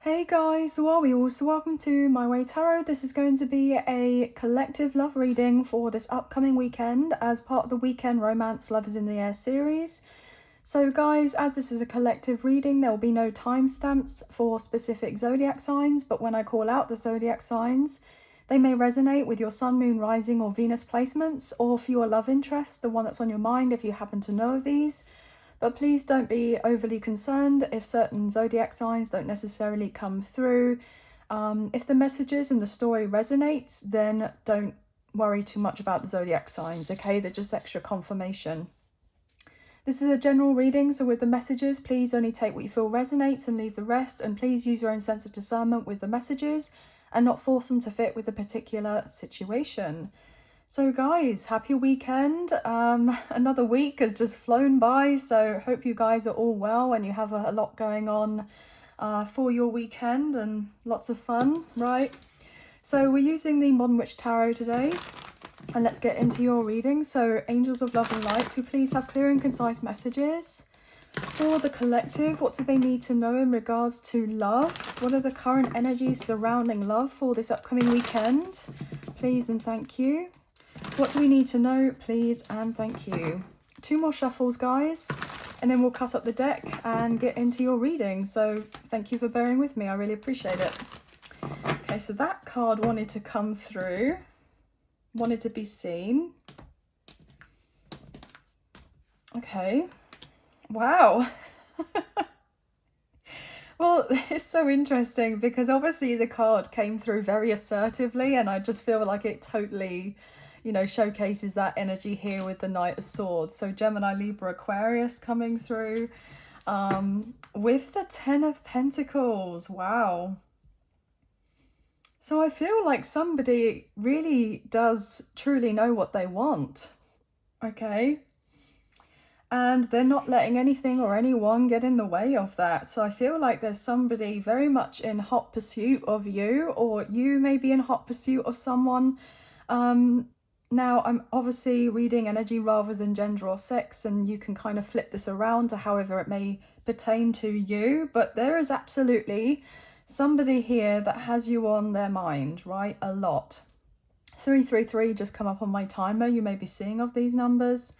Hey guys, how are we all? So welcome to My Way Tarot. This is going to be a collective love reading for this upcoming weekend as part of the Weekend Romance Lovers in the Air series. So guys, as this is a collective reading, there will be no timestamps for specific zodiac signs, but when I call out the zodiac signs, they may resonate with your sun, moon, rising or Venus placements, or for your love interest, the one that's on your mind if you happen to know of these. But please don't be overly concerned if certain zodiac signs don't necessarily come through. If the messages and the story resonates, then don't worry too much about the zodiac signs, okay? They're just extra confirmation. This is a general reading, so with the messages, please only take what you feel resonates and leave the rest, and please use your own sense of discernment with the messages and not force them to fit with the particular situation. So guys, happy weekend. Another week has just flown by, so hope you guys are all well and you have a lot going on for your weekend and lots of fun, right? So we're using the Modern Witch Tarot today, and let's get into your reading. So Angels of Love and Light, could you please have clear and concise messages for the collective? What do they need to know in regards to love? What are the current energies surrounding love for this upcoming weekend? Please and thank you. What do we need to know, please and thank you? 2 more shuffles, guys, and then we'll cut up the deck and get into your reading. So thank you for bearing with me. I really appreciate it. Okay, so that card wanted to come through, wanted to be seen. Okay. Wow. Well, it's so interesting because obviously the card came through very assertively, and I just feel like it totally, you know, showcases that energy here with the Knight of Swords. So Gemini, Libra, Aquarius coming through with the 10 of Pentacles. Wow. So I feel like somebody really does truly know what they want. Okay. And they're not letting anything or anyone get in the way of that. So I feel like there's somebody very much in hot pursuit of you, or you may be in hot pursuit of someone. Now, I'm obviously reading energy rather than gender or sex, and you can kind of flip this around to however it may pertain to you. But there is absolutely somebody here that has you on their mind, right? A lot. 333 just come up on my timer. You may be seeing of these numbers.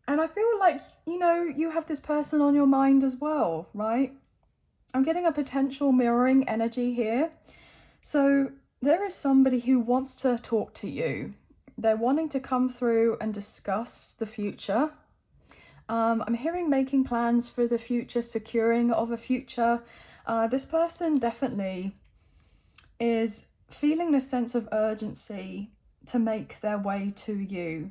And I feel like, you know, you have this person on your mind as well, right? I'm getting a potential mirroring energy here. So there is somebody who wants to talk to you. They're wanting to come through and discuss the future. I'm hearing making plans for the future, securing of a future. This person definitely is feeling the sense of urgency to make their way to you,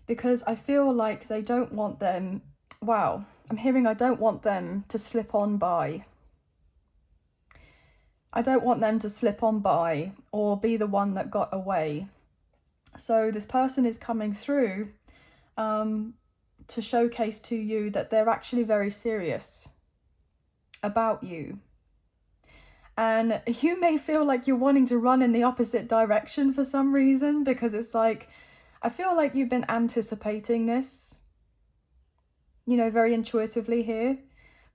because I feel like they don't want them, wow, I'm hearing I don't want them to slip on by. I don't want them to slip on by or be the one that got away. So this person is coming through to showcase to you that they're actually very serious about you. And you may feel like you're wanting to run in the opposite direction for some reason, because it's like, I feel like you've been anticipating this, you know, very intuitively here.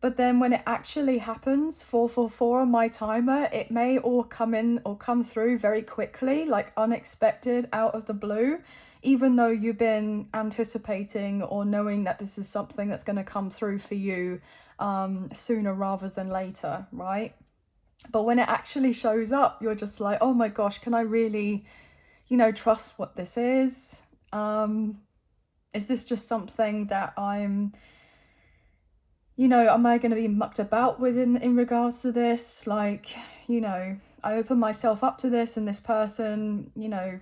But then when it actually happens, 444 on my timer, it may all come in or come through very quickly, like unexpected, out of the blue, even though you've been anticipating or knowing that this is something that's going to come through for you sooner rather than later, right? But when it actually shows up, you're just like, oh my gosh, can I really, you know, trust what this is? Is this just something that I'm, you know, am I going to be mucked about with in regards to this? Like, you know, I open myself up to this and this person, you know,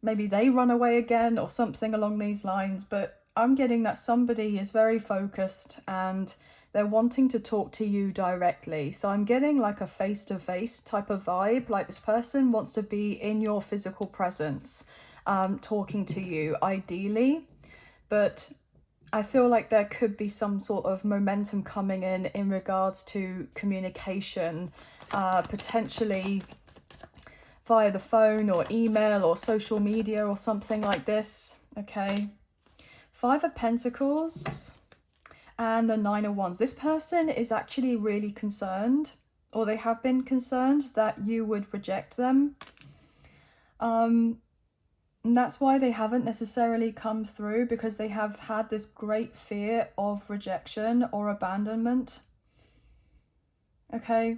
maybe they run away again or something along these lines. But I'm getting that somebody is very focused and they're wanting to talk to you directly. So I'm getting like a face-to-face type of vibe, like this person wants to be in your physical presence, talking to you ideally. But I feel like there could be some sort of momentum coming in regards to communication, potentially via the phone or email or social media or something like this, okay? 5 of Pentacles and the Nine of Wands. This person is actually really concerned, or they have been concerned, that you would reject them. And that's why they haven't necessarily come through, because they have had this great fear of rejection or abandonment. Okay.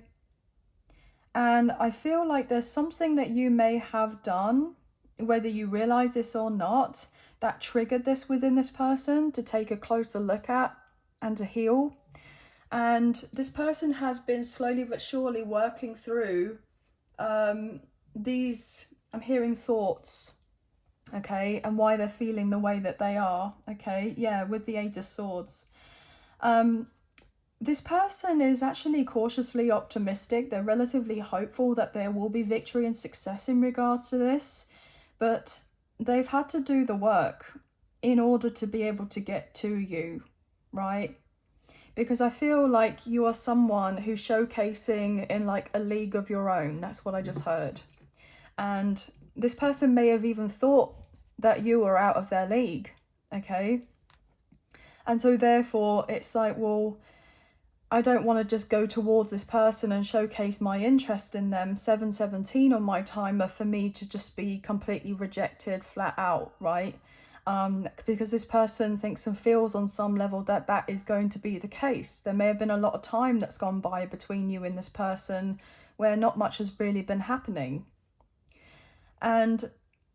And I feel like there's something that you may have done, whether you realize this or not, that triggered this within this person to take a closer look at and to heal. And this person has been slowly but surely working through these, I'm hearing, thoughts, okay, and why they're feeling the way that they are, okay, yeah, with the Eight of Swords. This person is actually cautiously optimistic. They're relatively hopeful that there will be victory and success in regards to this, but they've had to do the work in order to be able to get to you, right? Because I feel like you are someone who's showcasing in like a league of your own. That's what I just heard. And this person may have even thought that you were out of their league, okay? And so therefore it's like, well, I don't want to just go towards this person and showcase my interest in them. 717 on my timer for me to just be completely rejected flat out, right? Because this person thinks and feels on some level that that is going to be the case. There may have been a lot of time that's gone by between you and this person where not much has really been happening. And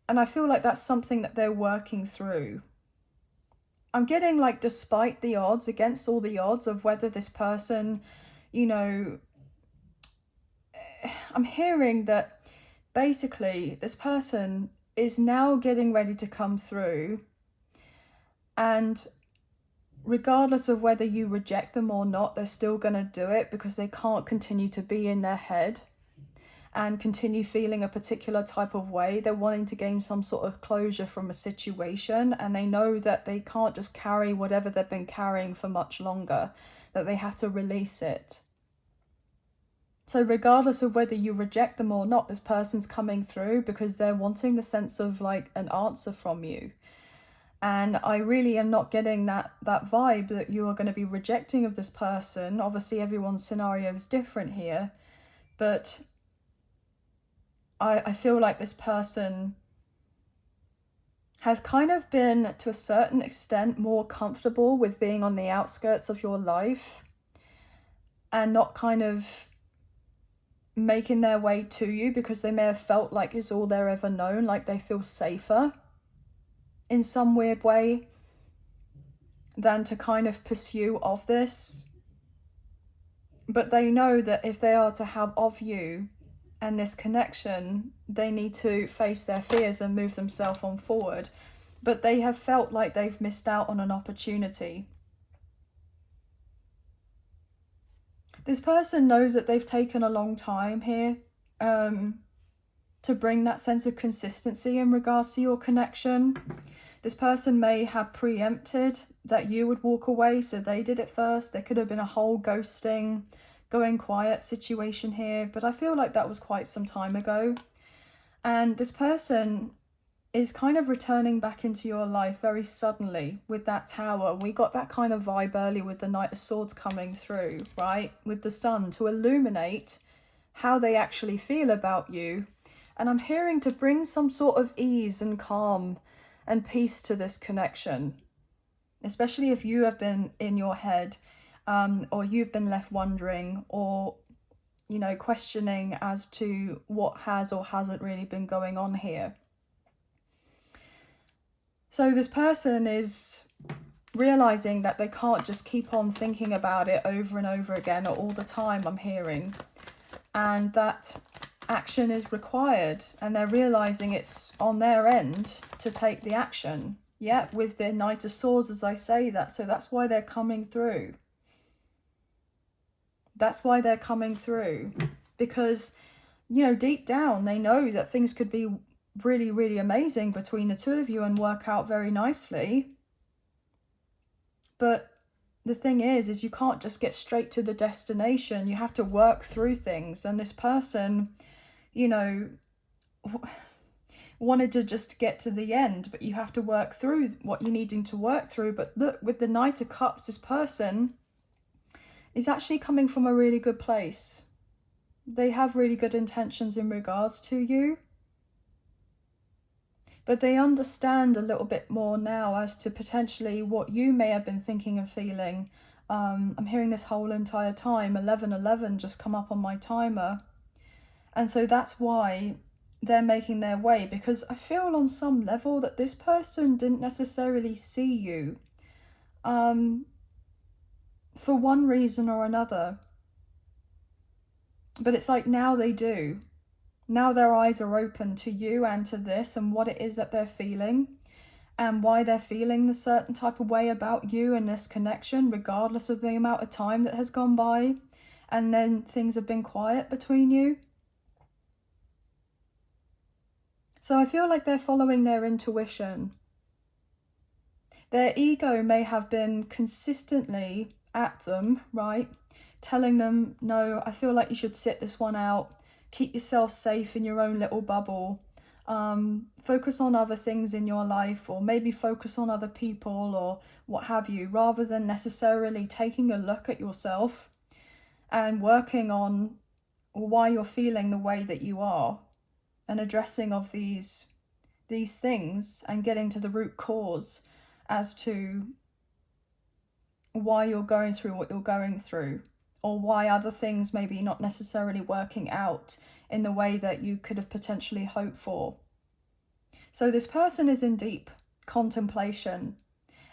I feel like that's something that they're working through. I'm getting like, despite the odds, against all the odds of whether this person, you know, I'm hearing that basically this person is now getting ready to come through, and regardless of whether you reject them or not, they're still going to do it because they can't continue to be in their head and continue feeling a particular type of way. They're wanting to gain some sort of closure from a situation, and they know that they can't just carry whatever they've been carrying for much longer, that they have to release it. So regardless of whether you reject them or not, this person's coming through because they're wanting the sense of like an answer from you. And I really am not getting that vibe that you are going to be rejecting of this person. Obviously everyone's scenario is different here, but I feel like this person has kind of been, to a certain extent, more comfortable with being on the outskirts of your life and not kind of making their way to you, because they may have felt like it's all they're ever known, like they feel safer in some weird way than to kind of pursue of this. But they know that if they are to have of you and this connection, they need to face their fears and move themselves on forward. But they have felt like they've missed out on an opportunity. This person knows that they've taken a long time here to bring that sense of consistency in regards to your connection. This person may have preempted that you would walk away, so they did it first. There could have been a whole ghosting, going quiet situation here, but I feel like that was quite some time ago. And this person is kind of returning back into your life very suddenly with that Tower. We got that kind of vibe earlier with the Knight of Swords coming through, right? With the Sun, to illuminate how they actually feel about you. And I'm hearing to bring some sort of ease and calm and peace to this connection, especially if you have been in your head, or you've been left wondering, or, you know, questioning as to what has or hasn't really been going on here. So this person is realizing that they can't just keep on thinking about it over and over again all the time, I'm hearing, and that action is required, and they're realizing it's on their end to take the action. Yeah, with the Knight of Swords, as I say that. So that's why they're coming through. That's why they're coming through. Because, you know, deep down, they know that things could be really, really amazing between the two of you and work out very nicely. But the thing is you can't just get straight to the destination. You have to work through things. And this person, you know, wanted to just get to the end, but you have to work through what you're needing to work through. But look, with the Knight of Cups, this person is actually coming from a really good place. They have really good intentions in regards to you, but they understand a little bit more now as to potentially what you may have been thinking and feeling. I'm hearing this whole entire time 1111 just come up on my timer, and so that's why they're making their way, because I feel on some level that this person didn't necessarily see you for one reason or another, but it's like now they do. Now their eyes are open to you and to this and what it is that they're feeling and why they're feeling the certain type of way about you and this connection, regardless of the amount of time that has gone by and then things have been quiet between you. So I feel like they're following their intuition. Their ego may have been consistently at them, right? Telling them, no, I feel like you should sit this one out. Keep yourself safe in your own little bubble. Focus on other things in your life, or maybe focus on other people or what have you, rather than necessarily taking a look at yourself and working on why you're feeling the way that you are and addressing of these things and getting to the root cause as to why you're going through what you're going through, or why other things maybe not necessarily working out in the way that you could have potentially hoped for. So this person is in deep contemplation,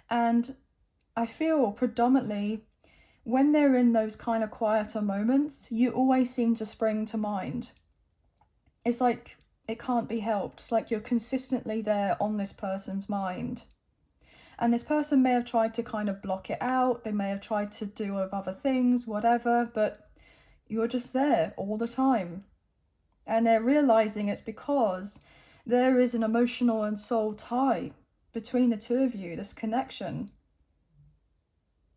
and I feel predominantly when they're in those kind of quieter moments, you always seem to spring to mind. It's like it can't be helped, like you're consistently there on this person's mind. And this person may have tried to kind of block it out, they may have tried to do other things, whatever, but you're just there all the time. And they're realizing it's because there is an emotional and soul tie between the two of you, this connection.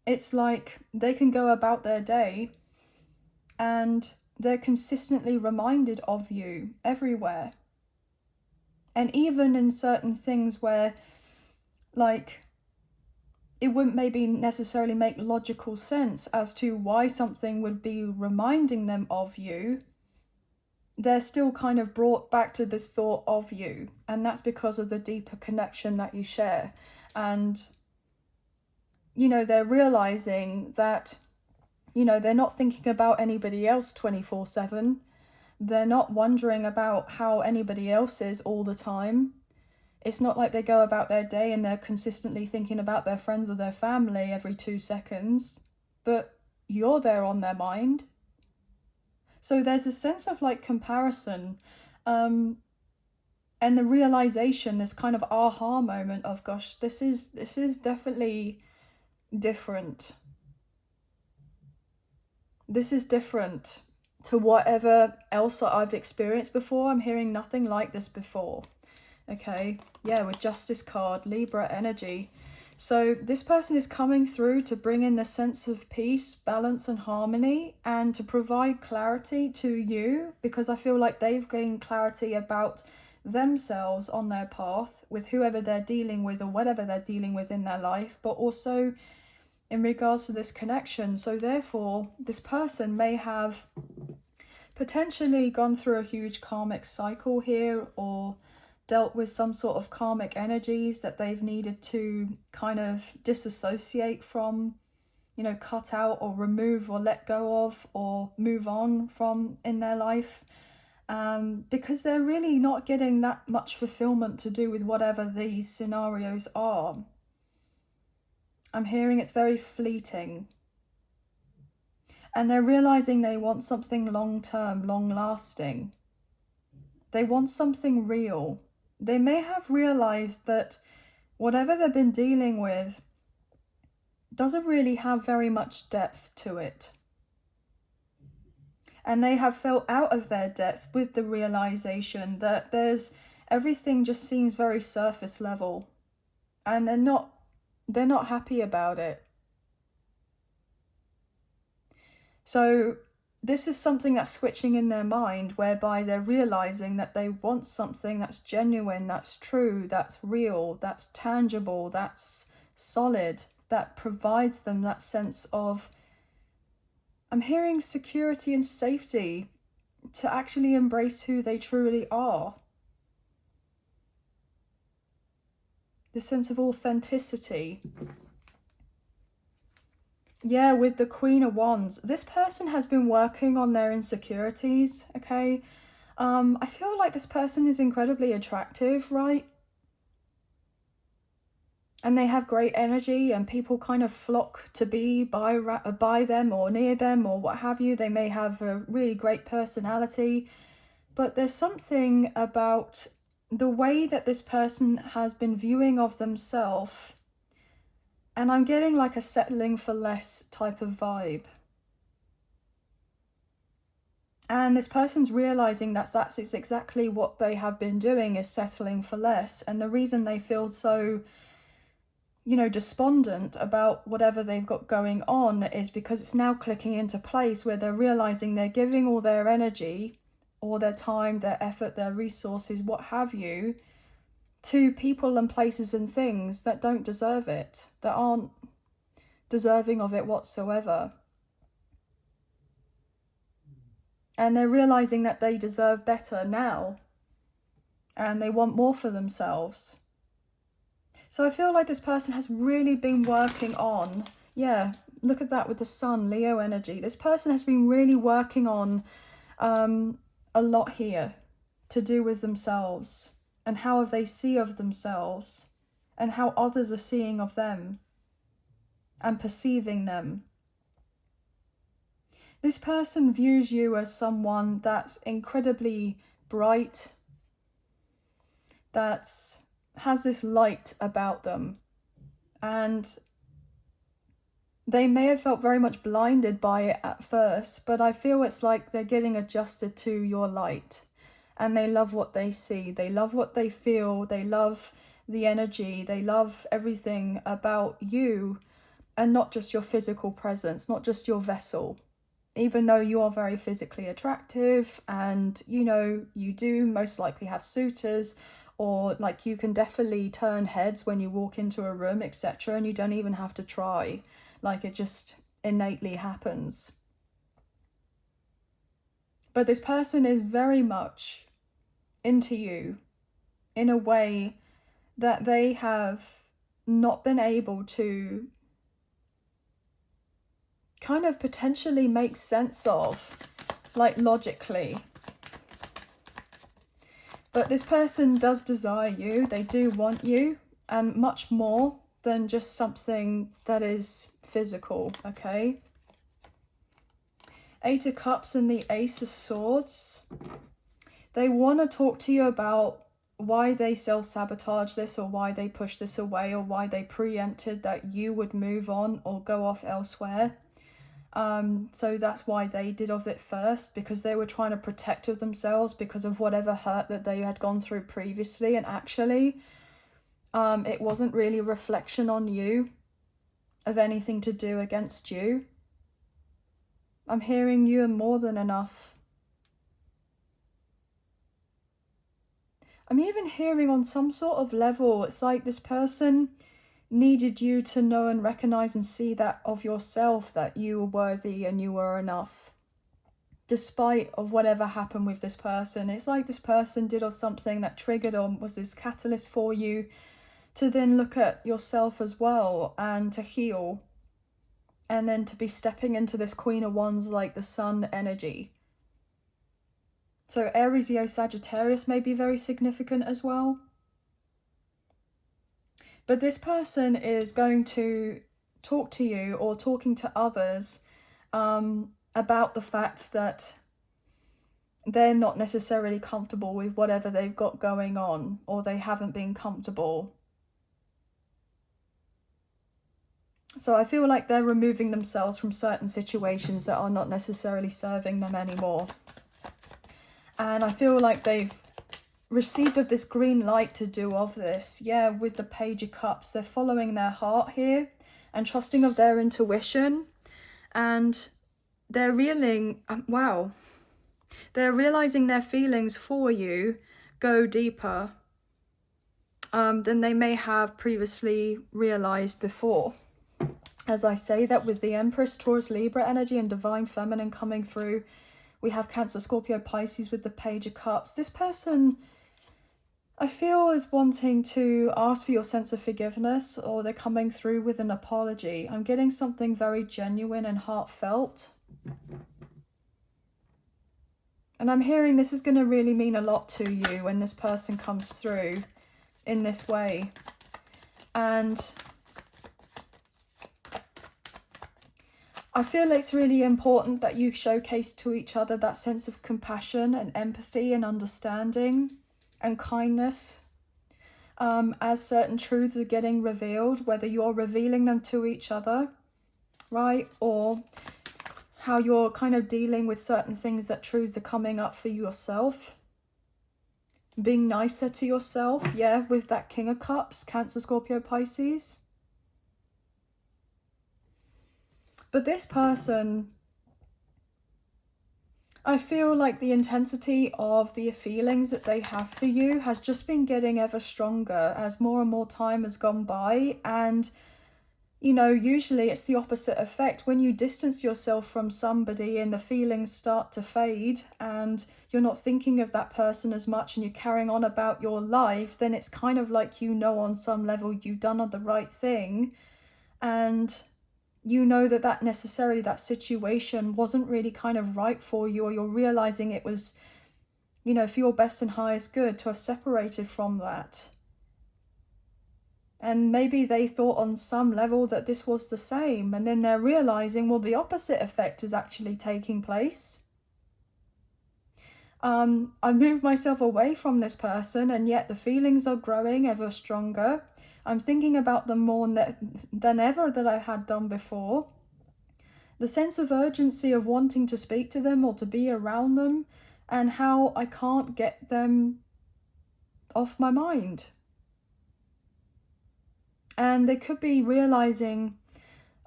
It's like they can go about their day and they're consistently reminded of you everywhere. And even in certain things where, like, it wouldn't maybe necessarily make logical sense as to why something would be reminding them of you, they're still kind of brought back to this thought of you. And that's because of the deeper connection that you share. And, you know, they're realizing that, you know, they're not thinking about anybody else 24/7. They're not wondering about how anybody else is all the time. It's not like they go about their day and they're consistently thinking about their friends or their family every 2 seconds, but you're there on their mind. So there's a sense of like comparison, and the realization, this kind of aha moment of, gosh, this is definitely different. This is different to whatever else that I've experienced before. I'm hearing nothing like this before. Okay, yeah, with Justice card, Libra energy. So this person is coming through to bring in the sense of peace, balance and harmony, and to provide clarity to you, because I feel like they've gained clarity about themselves on their path with whoever they're dealing with or whatever they're dealing with in their life, but also in regards to this connection. So therefore, this person may have potentially gone through a huge karmic cycle here, or dealt with some sort of karmic energies that they've needed to kind of disassociate from, you know, cut out or remove or let go of or move on from in their life, because they're really not getting that much fulfillment to do with whatever these scenarios are. I'm hearing it's very fleeting. And they're realizing they want something long-term, long-lasting. They want something real. They may have realized that whatever they've been dealing with doesn't really have very much depth to it. And they have felt out of their depth with the realization that everything just seems very surface level. And they're not happy about it. So this is something that's switching in their mind, whereby they're realizing that they want something that's genuine, that's true, that's real, that's tangible, that's solid, that provides them that sense of, I'm hearing security and safety to actually embrace who they truly are. This sense of authenticity. Yeah, with the Queen of Wands, this person has been working on their insecurities, okay? I feel like this person is incredibly attractive, right? And they have great energy, and people kind of flock to be by them or near them or what have you. They may have a really great personality, but there's something about the way that this person has been viewing of themselves, and I'm getting like a settling for less type of vibe. And this person's realizing that that's exactly what they have been doing, is settling for less. And the reason they feel so, you know, despondent about whatever they've got going on is because it's now clicking into place where they're realizing they're giving all their energy, all their time, their effort, their resources, what have you, to people and places and things that don't deserve it, that aren't deserving of it whatsoever. And they're realizing that they deserve better now, and they want more for themselves. So I feel like this person has really been working on, yeah, look at that with the sun, Leo energy. This person has been really working on a lot here to do with themselves and how they see of themselves and how others are seeing of them and perceiving them. This person views you as someone that's incredibly bright, that has this light about them, and they may have felt very much blinded by it at first, but I feel it's like they're getting adjusted to your light, and they love what they see, they love what they feel, they love the energy, they love everything about you, and not just your physical presence, not just your vessel. Even though you are very physically attractive, and you know, you do most likely have suitors, or like you can definitely turn heads when you walk into a room, etc., and you don't even have to try, like it just innately happens. But this person is very much into you in a way that they have not been able to kind of potentially make sense of, like logically. But this person does desire you, they do want you, and much more than just something that is physical, okay? Eight of Cups and the Ace of Swords. They want to talk to you about why they self-sabotage this, or why they push this away, or why they preempted that you would move on or go off elsewhere. So that's why they did of it first, because they were trying to protect of themselves because of whatever hurt that they had gone through previously. And actually, it wasn't really a reflection on you of anything to do against you. I'm hearing you are more than enough. I'm even hearing on some sort of level, it's like this person needed you to know and recognize and see that of yourself, that you were worthy and you were enough, despite of whatever happened with this person. It's like this person did or something that triggered or was this catalyst for you to then look at yourself as well and to heal, and then to be stepping into this Queen of Wands, like the sun energy. So Aries, Leo, Sagittarius may be very significant as well. But this person is going to talk to you, or talking to others, about the fact that they're not necessarily comfortable with whatever they've got going on, or they haven't been comfortable. So I feel like they're removing themselves from certain situations that are not necessarily serving them anymore. And I feel like they've received of this green light to do of this. Yeah, with the Page of Cups, they're following their heart here and trusting of their intuition. And they're wow, they're realizing their feelings for you go deeper than they may have previously realized before. As I say that with the Empress, Taurus, Libra energy and Divine Feminine coming through, we have Cancer, Scorpio, Pisces with the Page of Cups. This person, I feel, is wanting to ask for your sense of forgiveness, or they're coming through with an apology. I'm getting something very genuine and heartfelt. And I'm hearing this is going to really mean a lot to you when this person comes through in this way. And I feel it's really important that you showcase to each other that sense of compassion and empathy and understanding and kindness as certain truths are getting revealed, whether you're revealing them to each other, right? Or how you're kind of dealing with certain things, that truths are coming up for yourself. Being nicer to yourself, yeah, with that King of Cups, Cancer, Scorpio, Pisces. But this person, I feel like the intensity of the feelings that they have for you has just been getting ever stronger as more and more time has gone by. And, you know, usually it's the opposite effect. When you distance yourself from somebody and the feelings start to fade and you're not thinking of that person as much and you're carrying on about your life, then it's kind of like, you know, on some level you've done the right thing. And you know that situation wasn't really kind of right for you, or you're realizing it was, you know, for your best and highest good to have separated from that. And maybe they thought on some level that this was the same, and then they're realizing, well, the opposite effect is actually taking place. I moved myself away from this person, and yet the feelings are growing ever stronger. I'm thinking about them more than ever that I had done before. The sense of urgency of wanting to speak to them or to be around them, and how I can't get them off my mind. And they could be realizing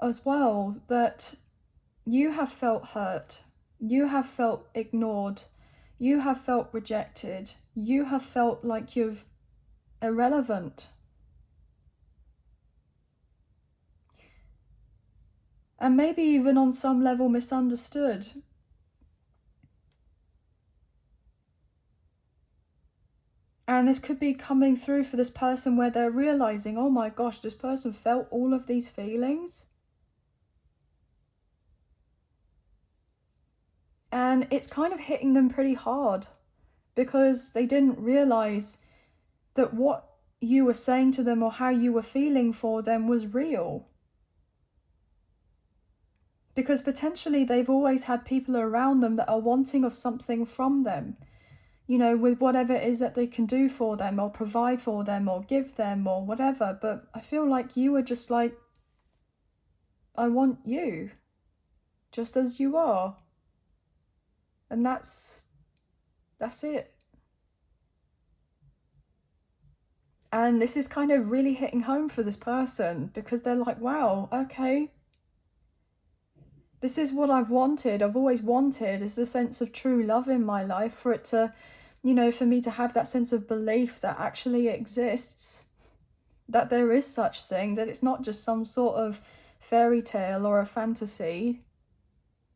as well that you have felt hurt, you have felt ignored, you have felt rejected, you have felt like you've irrelevant. And maybe even on some level misunderstood. And this could be coming through for this person where they're realizing, oh my gosh, this person felt all of these feelings. And it's kind of hitting them pretty hard because they didn't realize that what you were saying to them or how you were feeling for them was real. Because potentially they've always had people around them that are wanting of something from them, you know, with whatever it is that they can do for them or provide for them or give them or whatever. But I feel like you were just like, I want you just as you are. And that's it. And this is kind of really hitting home for this person because they're like, wow, okay, this is what I've wanted. I've always wanted, is the sense of true love in my life, for it to, you know, for me to have that sense of belief that actually exists, that there is such thing, that it's not just some sort of fairy tale or a fantasy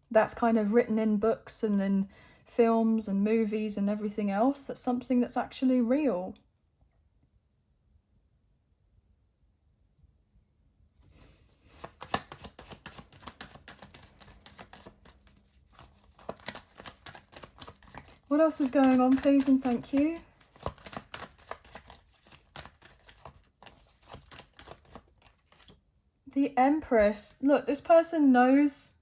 that's kind of written in books and in films and movies and everything else. That's something that's actually real. What else is going on, please and thank you? The Empress. Look, this person knows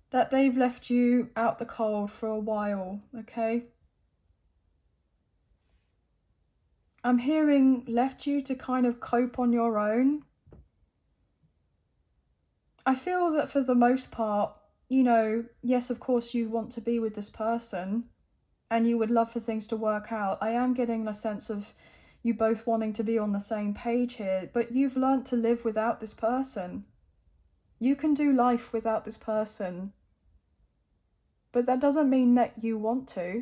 that they've left you out the cold for a while, okay? I'm hearing left you to kind of cope on your own. I feel that for the most part, you know, yes, of course you want to be with this person and you would love for things to work out. I am getting a sense of you both wanting to be on the same page here, but you've learnt to live without this person. You can do life without this person. but that doesn't mean that you want to.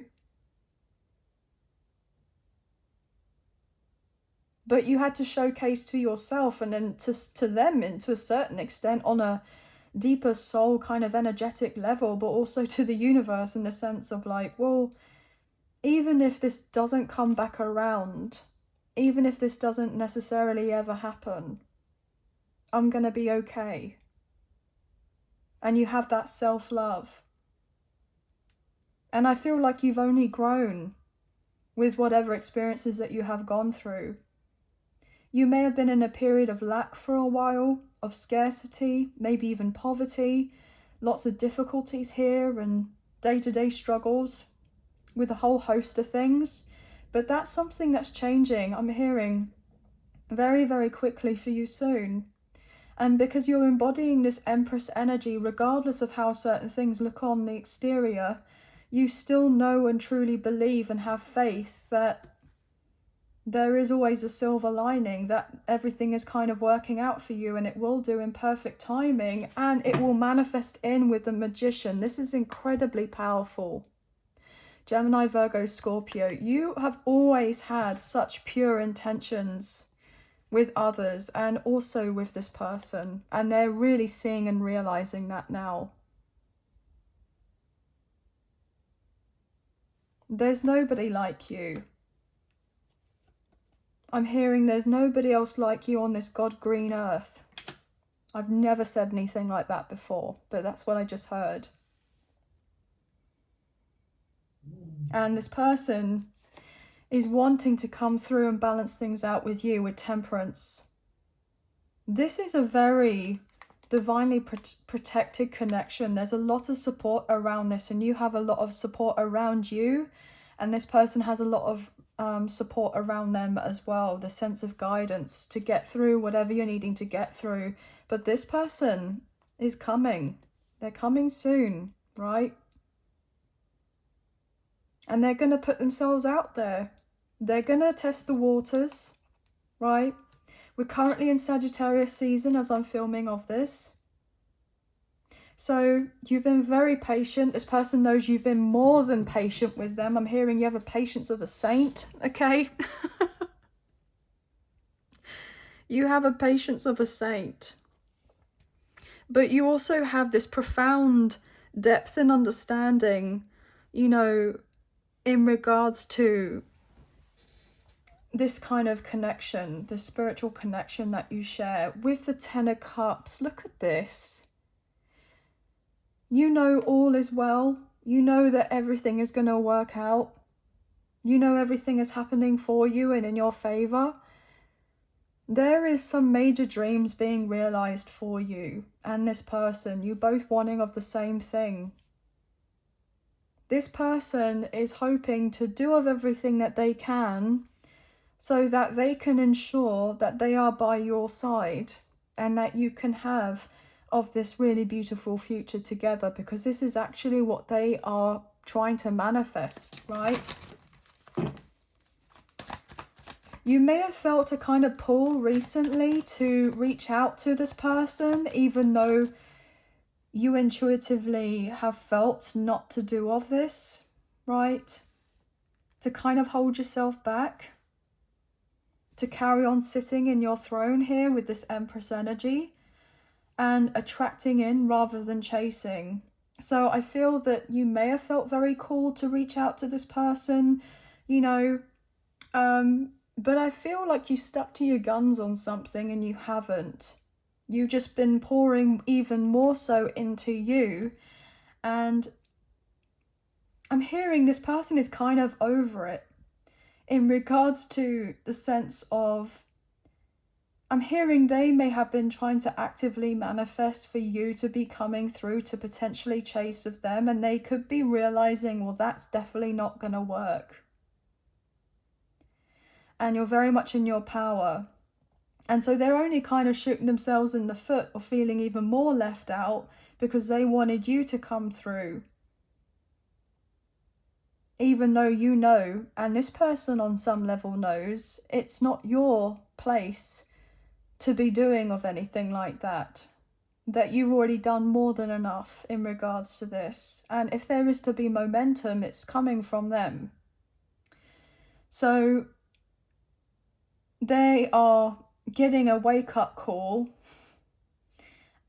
But you had to showcase to yourself and then to them, and to a certain extent on a deeper soul kind of energetic level, but also to the universe in the sense of like, well, even if this doesn't come back around, even if this doesn't necessarily ever happen, I'm gonna be okay. And you have that self-love. And I feel like you've only grown with whatever experiences that you have gone through. You may have been in a period of lack for a while, of scarcity, maybe even poverty, lots of difficulties here and day-to-day struggles with a whole host of things. But that's something that's changing, I'm hearing, very, very quickly for you soon. And because you're embodying this Empress energy, regardless of how certain things look on the exterior, you still know and truly believe and have faith that there is always a silver lining, that everything is kind of working out for you, and it will do in perfect timing, and it will manifest in with the Magician. This is incredibly powerful. Gemini, Virgo, Scorpio, you have always had such pure intentions with others and also with this person, and they're really seeing and realizing that now. There's nobody like you. I'm hearing there's nobody else like you on this god green earth. I've never said anything like that before, but that's what I just heard. And this person is wanting to come through and balance things out with you with temperance. This is a very divinely protected connection. There's a lot of support around this, and you have a lot of support around you, and this person has a lot of support around them as well, the sense of guidance to get through whatever you're needing to get through. But this person is coming. They're coming soon, right? And they're going to put themselves out there. They're going to test the waters, right? We're currently in Sagittarius season as I'm filming of this. So you've been very patient. This person knows you've been more than patient with them. I'm hearing you have a patience of a saint, okay? You have a patience of a saint. But you also have this profound depth and understanding, you know, in regards to this kind of connection, the spiritual connection that you share with the Ten of Cups. Look at this. You know all is well. You know that everything is going to work out. You know everything is happening for you and in your favor. There is some major dreams being realized for you and this person. You both wanting of the same thing. This person is hoping to do of everything that they can so that they can ensure that they are by your side and that you can have of this really beautiful future together, because this is actually what they are trying to manifest, right? You may have felt a kind of pull recently to reach out to this person, even though you intuitively have felt not to do of this, right? To kind of hold yourself back, to carry on sitting in your throne here with this Empress energy and attracting in rather than chasing. So I feel that you may have felt very called to reach out to this person, you know, but I feel like you stuck to your guns on something and you haven't. You've just been pouring even more so into you. And I'm hearing this person is kind of over it in regards to the sense of, I'm hearing they may have been trying to actively manifest for you to be coming through to potentially chase of them, and they could be realizing, well, that's definitely not going to work. And you're very much in your power. And so they're only kind of shooting themselves in the foot or feeling even more left out because they wanted you to come through. Even though you know, and this person on some level knows, it's not your place to be doing of anything like that. that you've already done more than enough in regards to this. And if there is to be momentum, it's coming from them. So they are getting a wake-up call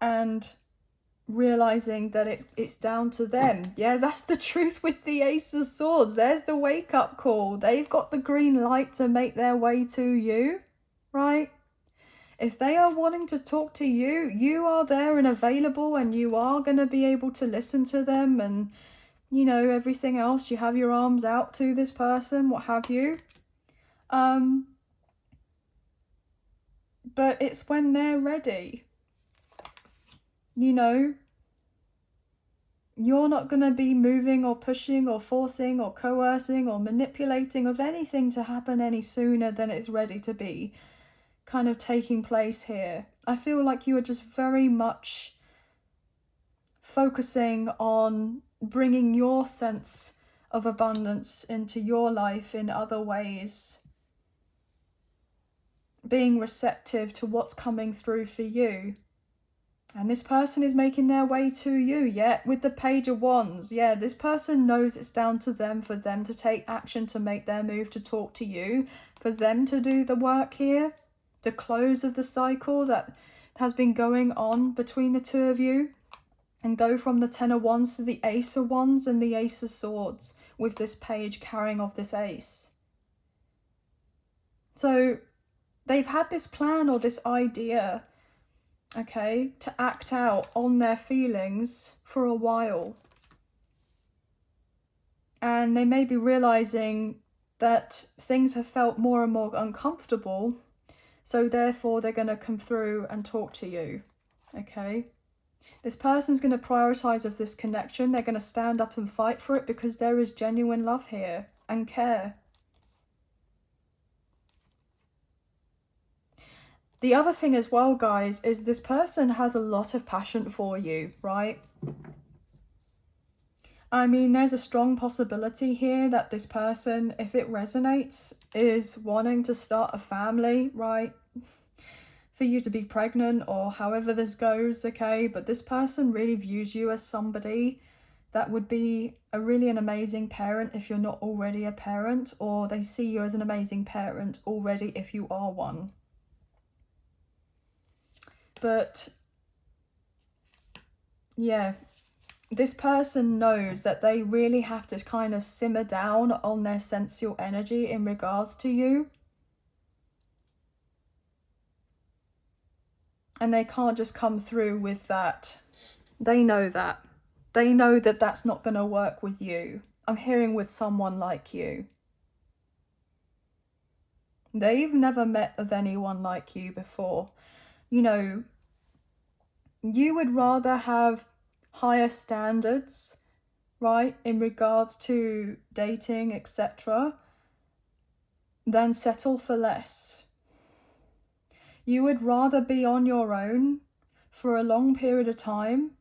and realizing that it's down to them. Yeah, that's the truth with the Ace of Swords. There's the wake-up call. They've got the green light to make their way to you, right? If they are wanting to talk to you, you are there and available, and you are going to be able to listen to them and, you know, everything else. You have your arms out to this person, what have you. But it's when they're ready. You know, you're not going to be moving or pushing or forcing or coercing or manipulating of anything to happen any sooner than it's ready to be kind of taking place here. I feel like you are just very much focusing on bringing your sense of abundance into your life in other ways, being receptive to what's coming through for you. And this person is making their way to you, yeah, with the Page of Wands. Yeah, this person knows it's down to them, for them to take action, to make their move, to talk to you, for them to do the work here, the close of the cycle that has been going on between the two of you, and go from the Ten of Wands to the Ace of Wands and the Ace of Swords, with this page carrying off this ace. So they've had this plan or this idea, okay, to act out on their feelings for a while. And they may be realizing that things have felt more and more uncomfortable, so therefore they're going to come through and talk to you, okay? This person's going to prioritize of this connection. They're going to stand up and fight for it, because there is genuine love here and care. The other thing as well, guys, is this person has a lot of passion for you, right? I mean, there's a strong possibility here that this person, if it resonates, is wanting to start a family, right? For you to be pregnant or however this goes, okay? But this person really views you as somebody that would be an amazing parent if you're not already a parent, or they see you as an amazing parent already if you are one. But yeah, this person knows that they really have to kind of simmer down on their sensual energy in regards to you. And they can't just come through with that. They know that. They know that that's not going to work with you. I'm hearing with someone like you. They've never met of anyone like you before. You know, you would rather have higher standards, right, in regards to dating, etc., than settle for less. You would rather be on your own for a long period of time,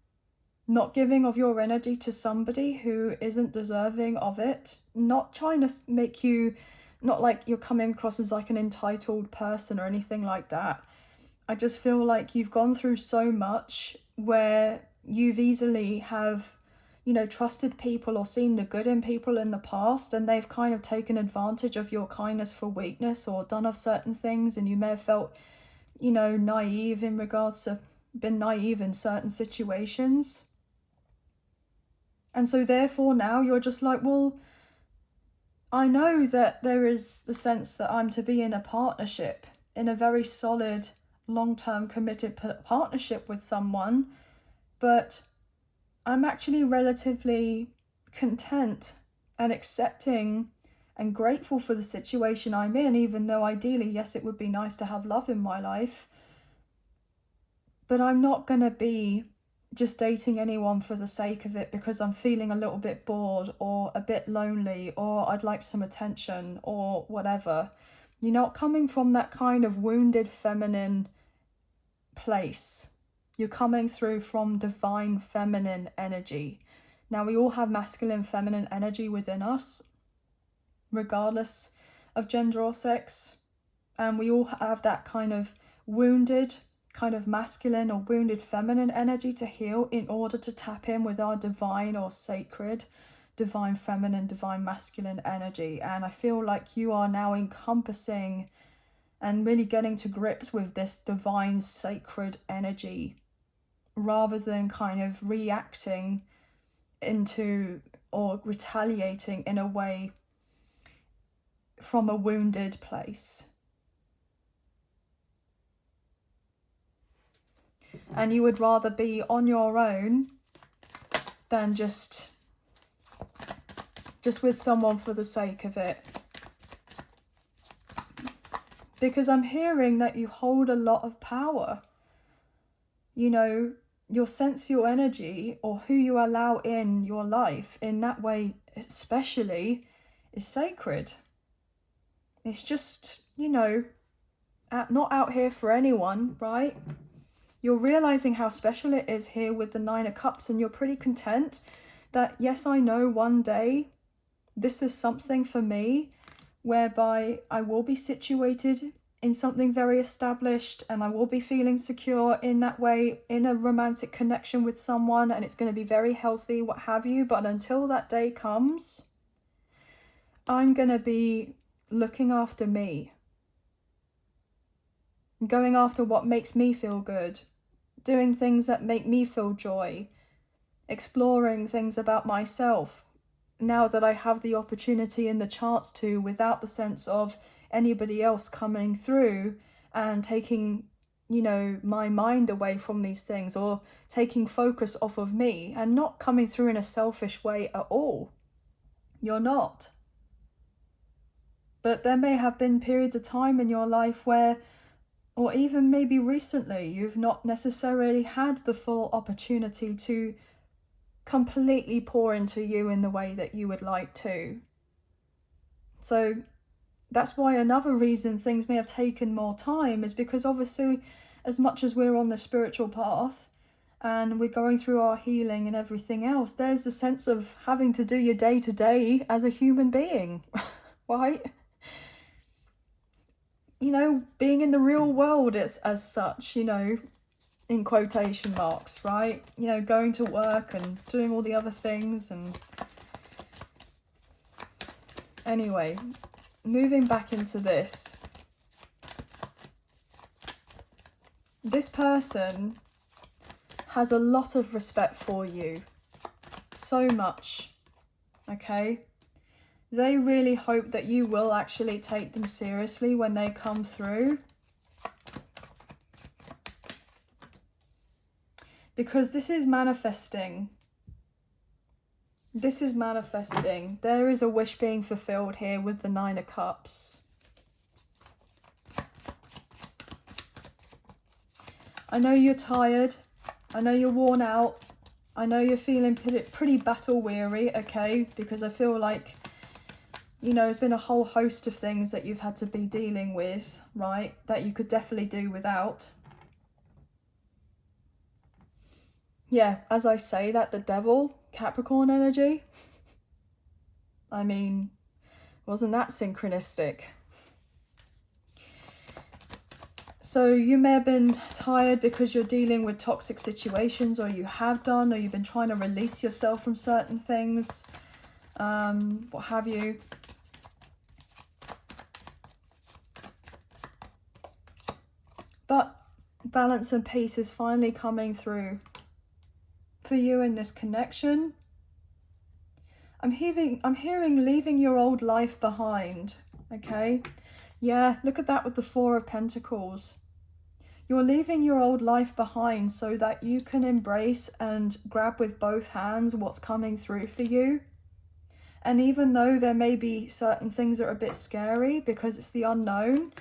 not giving of your energy to somebody who isn't deserving of it, not trying to make you, not like you're coming across as like an entitled person or anything like that. I just feel like you've gone through so much where you've easily have, you know, trusted people or seen the good in people in the past, and they've kind of taken advantage of your kindness for weakness or done of certain things, and you may have felt, you know, naive in regards to, been naive in certain situations. And so therefore now you're just like, well, I know that there is the sense that I'm to be in a partnership, in a very solid, long-term committed partnership with someone, but I'm actually relatively content and accepting and grateful for the situation I'm in, even though ideally, yes, it would be nice to have love in my life. But I'm not going to be just dating anyone for the sake of it because I'm feeling a little bit bored or a bit lonely or I'd like some attention or whatever. You're not coming from that kind of wounded feminine place. You're coming through from divine feminine energy. Now, we all have masculine feminine energy within us, regardless of gender or sex. And we all have that kind of wounded, kind of masculine or wounded feminine energy to heal in order to tap in with our divine or sacred, divine feminine, divine masculine energy. And I feel like you are now encompassing and really getting to grips with this divine sacred energy, rather than kind of reacting into or retaliating in a way from a wounded place. And you would rather be on your own than just with someone for the sake of it. Because I'm hearing that you hold a lot of power. You know, your sensual energy, or who you allow in your life in that way especially, is sacred. It's just, you know, not out here for anyone, right? You're realizing how special it is here with the Nine of Cups, and you're pretty content that, yes, I know one day this is something for me whereby I will be situated in something very established, and I will be feeling secure in that way, in a romantic connection with someone, and it's going to be very healthy, what have you. But until that day comes, I'm going to be looking after me, going after what makes me feel good, doing things that make me feel joy, exploring things about myself now that I have the opportunity and the chance to, without the sense of anybody else coming through and taking, you know, my mind away from these things, or taking focus off of me, and not coming through in a selfish way at all. You're not. But there may have been periods of time in your life where, or even maybe recently, you've not necessarily had the full opportunity to completely pour into you in the way that you would like to. So that's why another reason things may have taken more time is because, obviously, as much as we're on the spiritual path and we're going through our healing and everything else, there's a sense of having to do your day-to-day as a human being, right? You know, being in the real world as such, you know, in quotation marks, right? You know, going to work and doing all the other things. And anyway, moving back into this person has a lot of respect for you, so much, okay? They really hope that you will actually take them seriously when they come through. Because this is manifesting. This is manifesting. There is a wish being fulfilled here with the Nine of Cups. I know you're tired. I know you're worn out. I know you're feeling pretty battle weary, okay? Because I feel like, you know, there's been a whole host of things that you've had to be dealing with, right? That you could definitely do without. Yeah, as I say that, the Devil, Capricorn energy. I mean, wasn't that synchronistic? So you may have been tired because you're dealing with toxic situations, or you have done, or you've been trying to release yourself from certain things, what have you. But balance and peace is finally coming through for you in this connection. I'm hearing leaving your old life behind, okay? Yeah, look at that with the Four of Pentacles. You're leaving your old life behind so that you can embrace and grab with both hands what's coming through for you. And even though there may be certain things that are a bit scary because it's the unknown,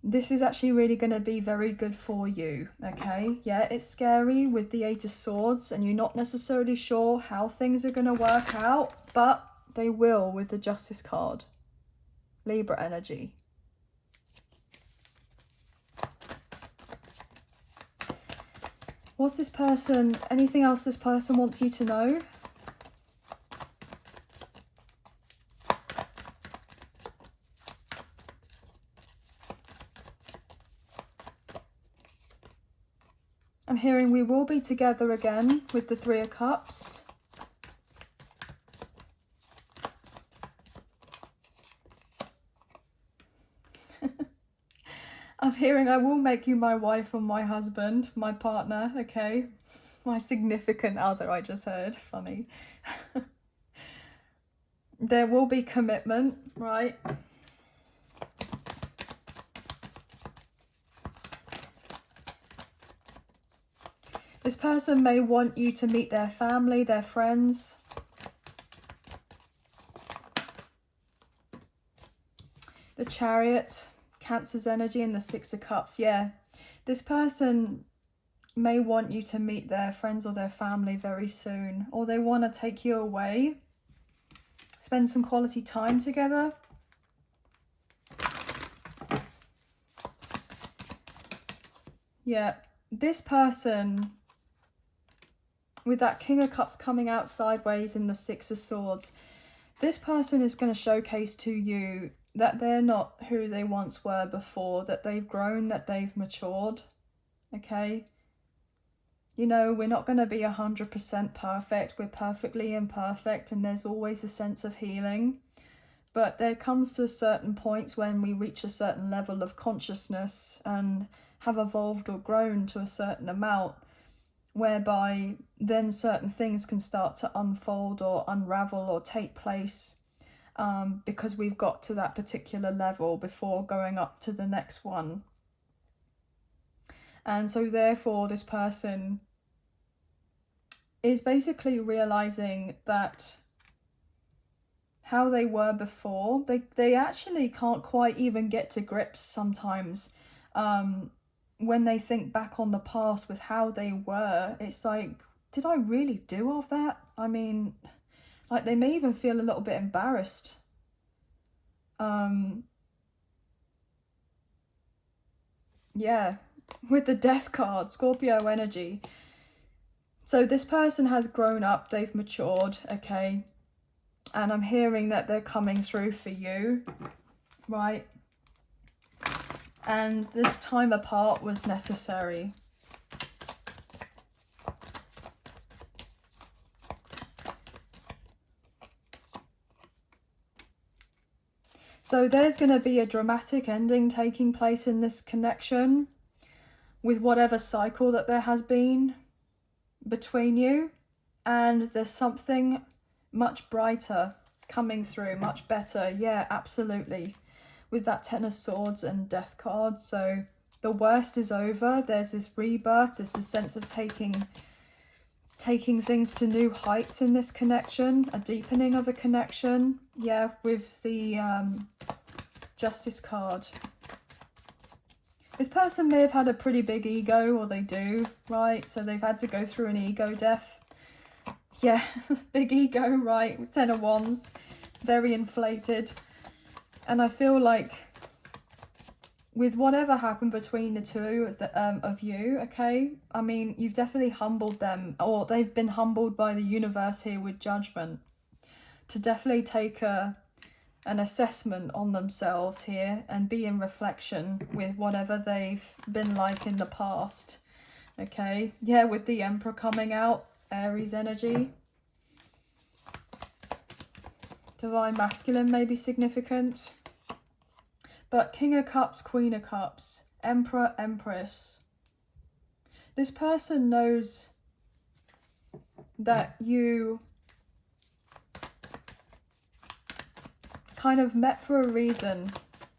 this is actually really going to be very good for you, okay? Yeah, it's scary with the Eight of Swords, and you're not necessarily sure how things are going to work out, but they will with the Justice card. Libra energy. What's this person, anything else this person wants you to know? hearing we will be together again with the Three of Cups. I'm hearing I will make you my wife or my husband, my partner, okay? My significant other, I just heard. Funny. There will be commitment, right? This person may want you to meet their family, their friends. The Chariot, Cancer's energy, and the Six of Cups. Yeah, this person may want you to meet their friends or their family very soon, or they want to take you away, spend some quality time together. Yeah, this person, with that King of Cups coming out sideways in the Six of Swords, this person is going to showcase to you that they're not who they once were before, that they've grown, that they've matured, okay? You know, we're not going to be 100% perfect. We're perfectly imperfect, and there's always a sense of healing. But there comes to certain points when we reach a certain level of consciousness and have evolved or grown to a certain amount, whereby then certain things can start to unfold or unravel or take place, because we've got to that particular level before going up to the next one. And so therefore this person is basically realizing that how they were before, they actually can't quite even get to grips sometimes. When they think back on the past with how they were, it's like, did I really do all of that? I mean, like, they may even feel a little bit embarrassed. Yeah, with the Death card, Scorpio energy. So this person has grown up, they've matured, okay? And I'm hearing that they're coming through for you, right? And this time apart was necessary. So there's going to be a dramatic ending taking place in this connection with whatever cycle that there has been between you. And there's something much brighter coming through, much better. Yeah, absolutely. With that Ten of Swords and Death card. So the worst is over. There's this rebirth. There's this sense of taking things to new heights in this connection, a deepening of a connection. Yeah, with the Justice card. This person may have had a pretty big ego, or they do, right? So they've had to go through an ego death. Yeah, big ego, right? Ten of Wands, very inflated. And I feel like with whatever happened between the two of you, okay, I mean, you've definitely humbled them, or they've been humbled by the universe here with Judgment, to definitely take an assessment on themselves here and be in reflection with whatever they've been like in the past, okay? Yeah, with the Emperor coming out, Aries energy. Divine Masculine may be significant. But King of Cups, Queen of Cups, Emperor, Empress. This person knows that you kind of met for a reason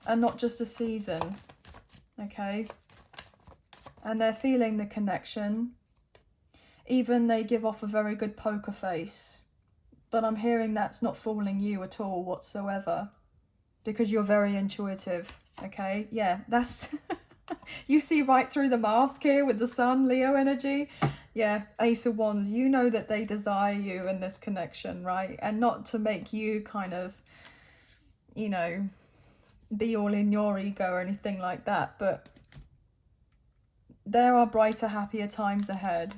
and not just a season, okay? And they're feeling the connection. Even they give off a very good poker face. But I'm hearing that's not fooling you at all whatsoever. Because you're very intuitive, okay? Yeah, that's... You see right through the mask here with the Sun, Leo energy. Yeah, Ace of Wands. You know that they desire you in this connection, right? And not to make you kind of, you know, be all in your ego or anything like that. But there are brighter, happier times ahead,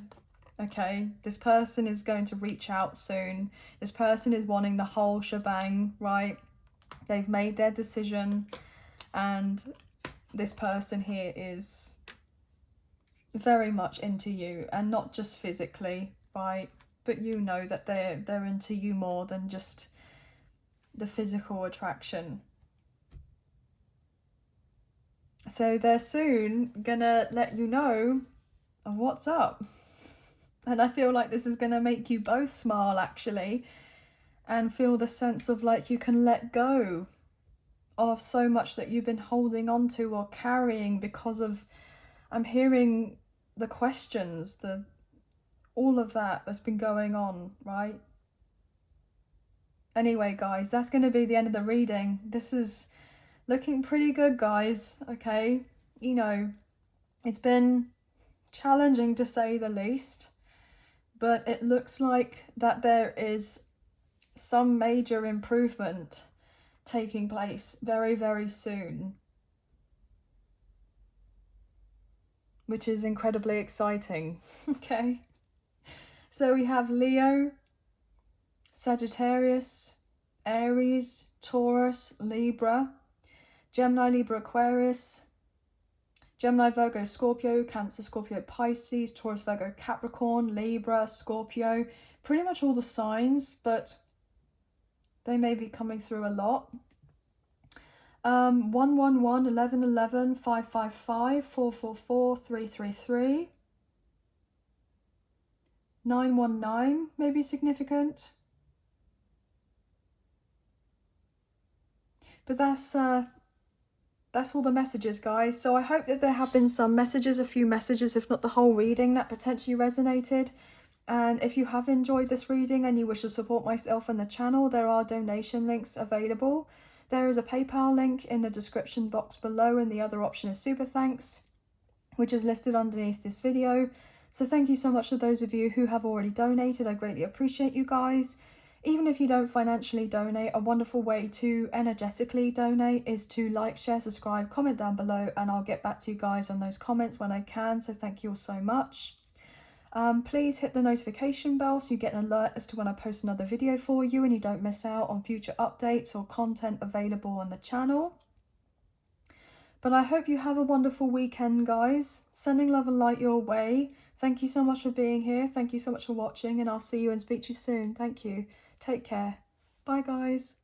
okay? This person is going to reach out soon. This person is wanting the whole shebang, right? They've made their decision, and this person here is very much into you, and not just physically, right? But you know that they're into you more than just the physical attraction. So they're soon gonna let you know of what's up. And I feel like this is gonna make you both smile, actually, and feel the sense of like you can let go of so much that you've been holding on to or carrying because of, I'm hearing the questions, all of that's been going on, right? Anyway, guys, that's going to be the end of the reading. This is looking pretty good, guys, okay? You know, it's been challenging to say the least, but it looks like that there is some major improvement taking place very, very soon, which is incredibly exciting. Okay, so we have Leo, Sagittarius, Aries, Taurus, Libra, Gemini, Libra, Aquarius, Gemini, Virgo, Scorpio, Cancer, Scorpio, Pisces, Taurus, Virgo, Capricorn, Libra, Scorpio, pretty much all the signs, but they may be coming through a lot. 111, 1111, 555, 444, 333, 919 may be significant. But that's all the messages, guys. So I hope that there have been some messages, a few messages, if not the whole reading, that potentially resonated. And if you have enjoyed this reading and you wish to support myself and the channel, there are donation links available. There is a PayPal link in the description box below, and the other option is Super Thanks, which is listed underneath this video. So thank you so much to those of you who have already donated. I greatly appreciate you guys. Even if you don't financially donate, a wonderful way to energetically donate is to like, share, subscribe, comment down below, and I'll get back to you guys on those comments when I can. So thank you all so much. Please hit the notification bell so you get an alert as to when I post another video for you and you don't miss out on future updates or content available on the channel. But I hope you have a wonderful weekend, guys. Sending love and light your way. Thank you so much for being here. Thank you so much for watching, and I'll see you and speak to you soon. Thank you. Take care. Bye, guys.